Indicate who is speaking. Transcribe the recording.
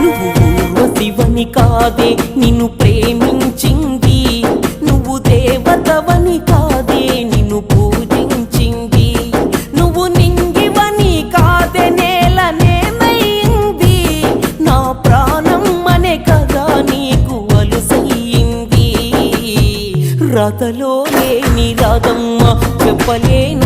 Speaker 1: నువ్వు ఊర్వశివని కాదే నిన్ను ప్రేమించింది, నువ్వు దేవతవని కాదే నిన్ను పూజించింది, నువ్వు నింగివని కాదే నేలనేమైంది, నా ప్రాణం అనే కదా నీకు అలుసయ్యింది. రాతలో లేని రాధమ్మ చెప్పలేను